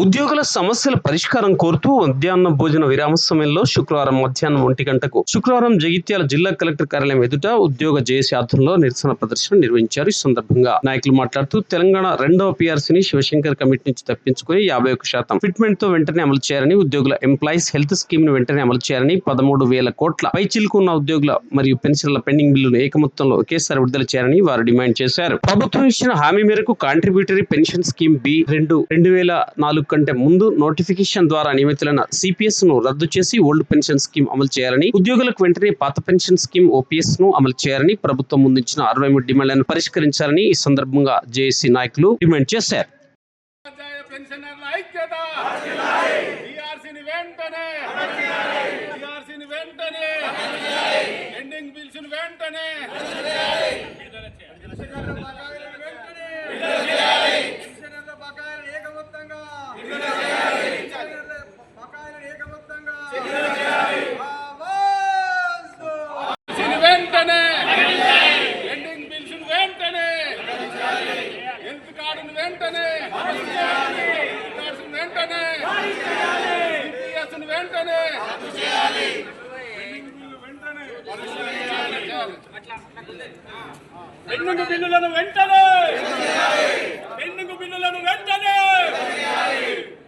ఉద్యోగుల సమస్యల పరిష్కారం కోరుతూ మధ్యాహ్న భోజన విరామ సమయంలో శుక్రవారం మధ్యాహ్నం 1 గంటకు శుక్రవారం జగిత్యాల జిల్లా కలెక్టర్ కార్యాలయం ఎదుట ఉద్యోగ జేఏసీ ఆధ్వర్యంలో నిరసన ప్రదర్శన నిర్వహించారు. ఈ సందర్భంగా నాయకులు మాట్లాడుతూ తెలంగాణ 2వ పీఆర్సీని శివశంకర్ కమిటీ నుంచి తప్పించుకుని 51% ఫిట్మెంట్ తో వెంటనే అమలు చేయాలని, ఉద్యోగుల ఎంప్లాయీస్ హెల్త్ స్కీమ్ ను వెంటనే అమలు చేయాలని, 13,000 కోట్ల పైచిలుకు ఉన్న ఉద్యోగుల మరియు పెన్షన్ల పెండింగ్ బిల్లును ఏకమొత్తంలో ఒకేసారి విడుదల చేయాలని వారు డిమాండ్ చేశారు. ప్రభుత్వం ఇచ్చిన హామీ మేరకు కాంట్రిబ్యూటరీ పెన్షన్ స్కీమ్ B2 2004 కంటే ముందు నోటిఫికేషన్ ద్వారా నియమితులైన సిపిఎస్ ను రద్దు చేసి ఓల్డ్ పెన్షన్ స్కీమ్ అమలు చేయాలని, ఉద్యోగులకు వెంటనే పాత పెన్షన్ స్కీమ్ ఓపీఎస్ ను అమలు చేయాలని, ప్రభుత్వం ముందుంచిన 63 డిమాండ్లను పరిష్కరించాలని ఈ సందర్భంగా జేఏసీ నాయకులు డిమాండ్ చేశారు. పెండింగ్ బిల్లులను వెంటనే పెండింగ్ బిల్లులను వెంటనే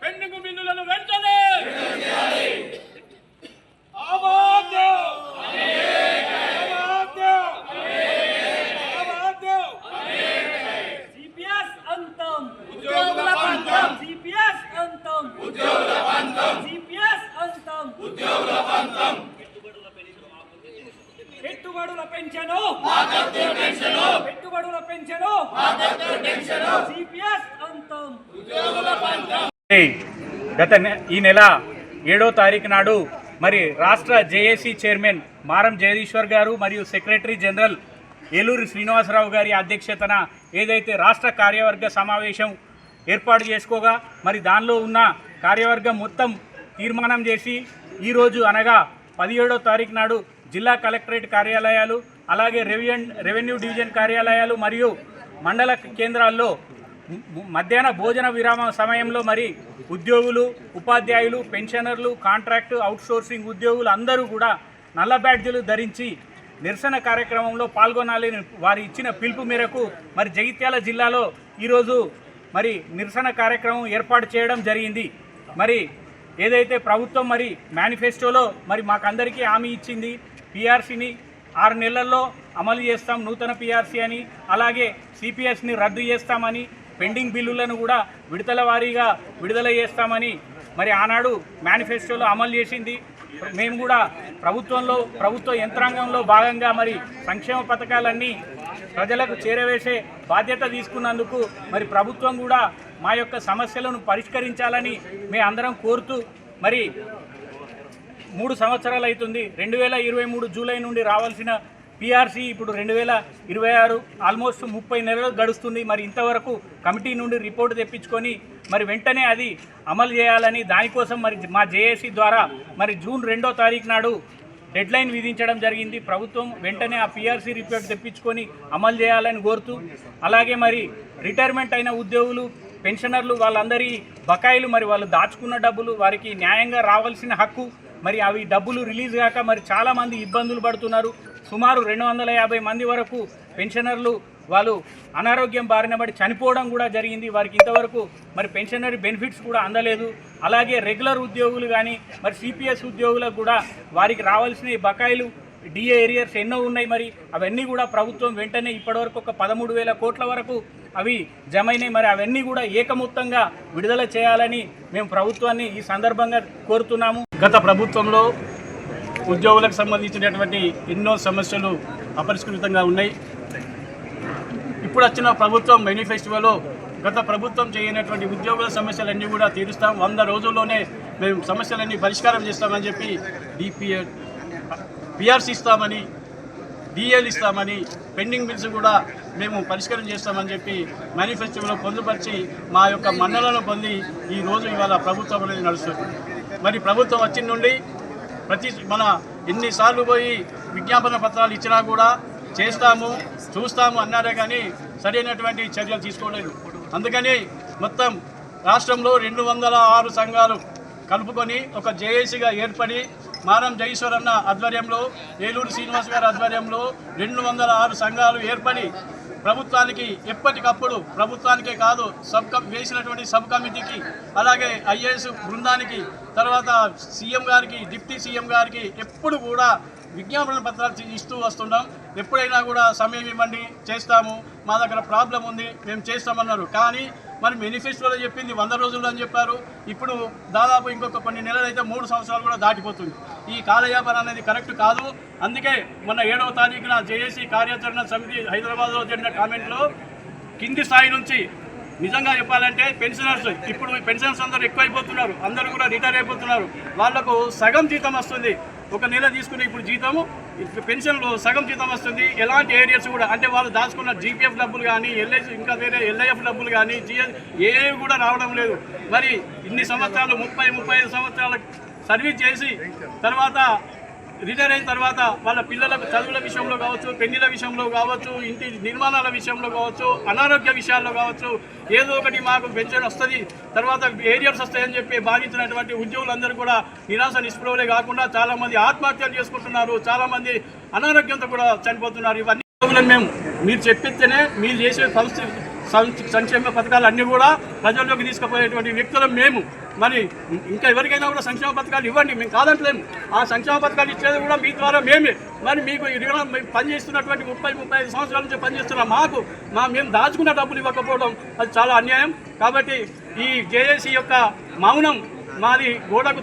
పెండింగ్ బిల్లులను వెంటనే సిపిఎస్ అంతం ఉద్యోగుల పంతం సిపిఎస్ అంతం ఉద్యోగుల పంతం సిపిఎస్ అంతం ఉద్యోగుల పంతం పెట్టుబడుల పెన్షను పెట్టుబడుల పెన్షను సిపిఎస్ అంతం ఉద్యోగుల పంతం. గత ఈ నెల 7వ తారీఖు నాడు మరి రాష్ట్ర జేఏసీ చైర్మన్ మారం జగదీశ్వర్ గారు మరియు సెక్రటరీ జనరల్ ఏలూరు శ్రీనివాసరావు గారి అధ్యక్షతన ఏదైతే రాష్ట్ర కార్యవర్గ సమావేశం ఏర్పాటు చేసుకోగా మరి దానిలో ఉన్న కార్యవర్గం మొత్తం తీర్మానం చేసి ఈరోజు అనగా 17వ తారీఖు నాడు జిల్లా కలెక్టరేట్ కార్యాలయాలు, అలాగే రెవెన్యూ డివిజన్ కార్యాలయాలు మరియు మండల కేంద్రాల్లో మధ్యాహ్న భోజన విరామ సమయంలో మరి ఉద్యోగులు, ఉపాధ్యాయులు, పెన్షనర్లు, కాంట్రాక్టు, అవుట్సోర్సింగ్ ఉద్యోగులు అందరూ కూడా నల్ల బ్యాడ్జీలు ధరించి నిరసన కార్యక్రమంలో పాల్గొనాలని వారి ఇచ్చిన పిలుపు మేరకు మరి జగిత్యాల జిల్లాలో ఈరోజు మరి నిరసన కార్యక్రమం ఏర్పాటు చేయడం జరిగింది. మరి ఏదైతే ప్రభుత్వం మరి మేనిఫెస్టోలో మరి మాకందరికీ హామీ ఇచ్చింది, పీఆర్సీని 6 నెలల్లో అమలు చేస్తాం నూతన పీఆర్సీ అని, అలాగే సిపిఎస్ని రద్దు చేస్తామని, పెండింగ్ బిల్లులను కూడా విడతల వారీగా విడుదల చేస్తామని మరి ఆనాడు మేనిఫెస్టోలో అమలు చేసింది. మేము కూడా ప్రభుత్వ యంత్రాంగంలో భాగంగా మరి సంక్షేమ పథకాలన్నీ ప్రజలకు చేరవేసే బాధ్యత తీసుకున్నందుకు మరి ప్రభుత్వం కూడా మా యొక్క సమస్యలను పరిష్కరించాలని మేము అందరం కోరుతూ మరి 3 సంవత్సరాలు అవుతుంది. 2023 జూలై నుండి రావాల్సిన పీఆర్సీ ఇప్పుడు 2026 ఆల్మోస్ట్ 30 నెలలు గడుస్తుంది. మరి ఇంతవరకు కమిటీ నుండి రిపోర్టు తెప్పించుకొని మరి వెంటనే అది అమలు చేయాలని దానికోసం మరి మా జేఏసీ ద్వారా మరి జూన్ 2వ తారీఖు నాడు డెడ్లైన్ విధించడం జరిగింది. ప్రభుత్వం వెంటనే ఆ పీఆర్సీ రిపోర్ట్ తెప్పించుకొని అమలు చేయాలని కోరుతూ, అలాగే మరి రిటైర్మెంట్ అయిన ఉద్యోగులు, పెన్షనర్లు వాళ్ళందరి బకాయిలు మరి వాళ్ళు దాచుకున్న డబ్బులు వారికి న్యాయంగా రావాల్సిన హక్కు మరి అవి డబ్బులు రిలీజ్ కాక మరి చాలామంది ఇబ్బందులు పడుతున్నారు. సుమారు 250 మంది వరకు పెన్షనర్లు వాళ్ళు అనారోగ్యం బారిన పడి చనిపోవడం కూడా జరిగింది. వారికి ఇంతవరకు మరి పెన్షనరీ బెనిఫిట్స్ కూడా అందలేదు. అలాగే రెగ్యులర్ ఉద్యోగులు కానీ మరి సిపిఎస్ ఉద్యోగులకు కూడా వారికి రావాల్సిన బకాయిలు, డిఏ ఏరియర్స్ ఎన్నో ఉన్నాయి. మరి అవన్నీ కూడా ప్రభుత్వం వెంటనే ఇప్పటివరకు ఒక 13,000 కోట్ల వరకు అవి జమైనాయి. మరి అవన్నీ కూడా ఏకమొత్తంగా విడుదల చేయాలని మేము ప్రభుత్వాన్ని ఈ సందర్భంగా కోరుతున్నాము. గత ప్రభుత్వంలో ఉద్యోగులకు సంబంధించినటువంటి ఎన్నో సమస్యలు అపరిష్కృతంగా ఉన్నాయి. ఇప్పుడు వచ్చిన ప్రభుత్వం మేనిఫెస్టోలో గత ప్రభుత్వం చేయనటువంటి ఉద్యోగుల సమస్యలన్నీ కూడా తీరుస్తాం, 100 రోజుల్లోనే మేము సమస్యలన్నీ పరిష్కారం చేస్తామని చెప్పి పీఆర్సీ ఇస్తామని, డిఏలు ఇస్తామని, పెండింగ్ బిల్స్ కూడా మేము పరిష్కారం చేస్తామని చెప్పి మేనిఫెస్టోలో పొందుపరిచి మా యొక్క మన్నలను పొంది ఇవాళ ప్రభుత్వం అనేది నడుస్తుంది. మరి ప్రభుత్వం వచ్చిన నుండి మన ఎన్నిసార్లు పోయి విజ్ఞాపన పత్రాలు ఇచ్చినా కూడా చేస్తాము చూస్తాము అన్నారే కానీ సరైనటువంటి చర్యలు తీసుకోలేదు. అందుకని మొత్తం రాష్ట్రంలో 206 సంఘాలు కలుపుకొని ఒక జేఏసీగా ఏర్పడి మారం జగదీశ్వర్ అన్న ఆధ్వర్యంలో, ఏలూరు శ్రీనివాస్ గారి ఆధ్వర్యంలో 206 సంఘాలు ఏర్పడి ప్రభుత్వానికి ఎప్పటికప్పుడు, ప్రభుత్వానికే కాదు వేసినటువంటి సబ్ కమిటీకి, అలాగే ఐఏఎస్ బృందానికి, తర్వాత సీఎం గారికి, డిప్యూటీ సీఎం గారికి ఎప్పుడు కూడా విజ్ఞాపన పత్రాలు ఇస్తూ వస్తున్నాం. ఎప్పుడైనా కూడా సమయం ఇవ్వండి, చేస్తాము, మా దగ్గర ప్రాబ్లం ఉంది, మేము చేస్తామన్నారు. కానీ మరి మేనిఫెస్టోలో చెప్పింది 100 రోజులు అని చెప్పారు. ఇప్పుడు దాదాపు ఇంకొక కొన్ని నెలలు అయితే 3 సంవత్సరాలు కూడా దాటిపోతుంది. ఈ కాలయాపన అనేది కరెక్ట్ కాదు. అందుకే మొన్న 7వ తారీఖున జేఏసీ కార్యాచరణ సమితి హైదరాబాద్లో జరిగిన కామెంట్లో కింది స్థాయి నుంచి నిజంగా చెప్పాలంటే పెన్షనర్స్, ఇప్పుడు పెన్షనర్స్ అందరూ ఎక్కువైపోతున్నారు, అందరూ కూడా రిటైర్ అయిపోతున్నారు. వాళ్లకు సగం జీతం వస్తుంది. ఒక నెల తీసుకునే ఇప్పుడు జీతము పెన్షన్లో సగం జీతం వస్తుంది. ఎలాంటి ఏరియాస్ కూడా అంటే వాళ్ళు దాచుకున్న జీపీఎఫ్ డబ్బులు కానీ, ఎల్ఐసి ఇంకా వేరే ఎల్ఐఎఫ్ డబ్బులు కానీ, ఏవి కూడా రావడం లేదు. మరి ఇన్ని సంవత్సరాలు 30-35 సంవత్సరాల సర్వీస్ చేసి తర్వాత రిటైర్ అయిన తర్వాత వాళ్ళ పిల్లలకు చదువుల విషయంలో కావచ్చు, పెళ్లిల విషయంలో కావచ్చు, ఇంటి నిర్మాణాల విషయంలో కావచ్చు, అనారోగ్య విషయాల్లో కావచ్చు, ఏదో ఒకటి మాకు పెన్షన్ వస్తుంది, తర్వాత ఏరియర్స్ వస్తాయని చెప్పి బాధించినటువంటి ఉద్యోగులందరూ కూడా నిరాశ నిస్పృహలే కాకుండా చాలామంది ఆత్మహత్యలు చేసుకుంటున్నారు, చాలామంది అనారోగ్యంతో కూడా చనిపోతున్నారు. ఇవన్నీ మేము మీరు చెప్పితేనే మీరు చేసే సంక్షేమ పథకాలు అన్నీ కూడా ప్రజల్లోకి తీసుకుపోయేటువంటి వ్యక్తులం మేము. మరి ఇంకా ఎవరికైనా కూడా సంక్షేమ పథకాలు ఇవ్వండి, మేము కాదంటలేము. ఆ సంక్షేమ పథకాలు ఇచ్చేది కూడా మీ ద్వారా మేమే. మరి మీకు పనిచేస్తున్నటువంటి 30-35 సంవత్సరాల నుంచి పనిచేస్తున్న మాకు మేము దాచుకున్న డబ్బులు ఇవ్వకపోవడం అది చాలా అన్యాయం. కాబట్టి ఈ జేఏసీ యొక్క మౌనం మాది గోడకు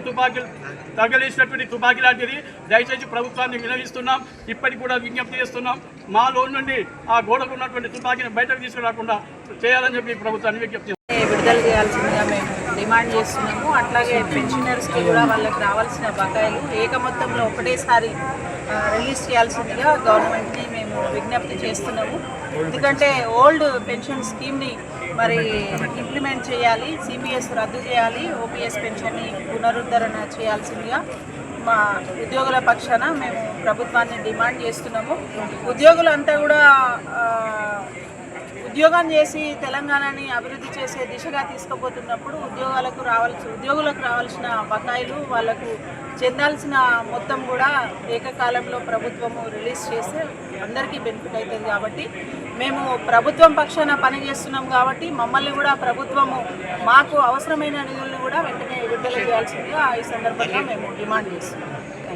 తగలేసినటువంటి తుపాకీ లాంటిది. దయచేసి ప్రభుత్వాన్ని వినవిస్తున్నాం, ఇప్పటికి కూడా విజ్ఞప్తి చేస్తున్నాం, మాలో నుండి ఆ గోడకు ఉన్నటువంటి తుపాకీని బయటకు తీసుకురాకుండా చేయాలని చెప్పి ప్రభుత్వాన్ని విజ్ఞప్తి విడుదల చేయాల్సిందిగా మేము డిమాండ్ చేస్తున్నాము. అట్లాగే పెన్షనర్స్కి కూడా వాళ్ళకి రావాల్సిన బకాయిలు ఏక మొత్తంలో ఒకటేసారి రిలీజ్ చేయాల్సిందిగా గవర్నమెంట్ని మేము విజ్ఞప్తి చేస్తున్నాము. ఎందుకంటే ఓల్డ్ పెన్షన్ స్కీమ్ని మరి ఇంప్లిమెంట్ చేయాలి, సిపిఎస్ రద్దు చేయాలి, ఓపీఎస్ పెన్షన్ని పునరుద్ధరణ చేయాల్సిందిగా మా ఉద్యోగుల పక్షాన మేము ప్రభుత్వాన్ని డిమాండ్ చేస్తున్నాము. ఉద్యోగులంతా కూడా ఉద్యోగం చేసి తెలంగాణని అభివృద్ధి చేసే దిశగా తీసుకుపోతున్నప్పుడు ఉద్యోగులకు రావాల్సిన బకాయిలు, వాళ్లకు చెందాల్సిన మొత్తం కూడా ఏకకాలంలో ప్రభుత్వము రిలీజ్ చేస్తే అందరికీ బెనిఫిట్ అవుతుంది. కాబట్టి మేము ప్రభుత్వం పక్షాన పనిచేస్తున్నాం కాబట్టి మమ్మల్ని కూడా ప్రభుత్వము మాకు అవసరమైన నిధులను కూడా వెంటనే విడుదల చేయాల్సిందిగా ఈ సందర్భంగా మేము డిమాండ్ చేస్తున్నాం.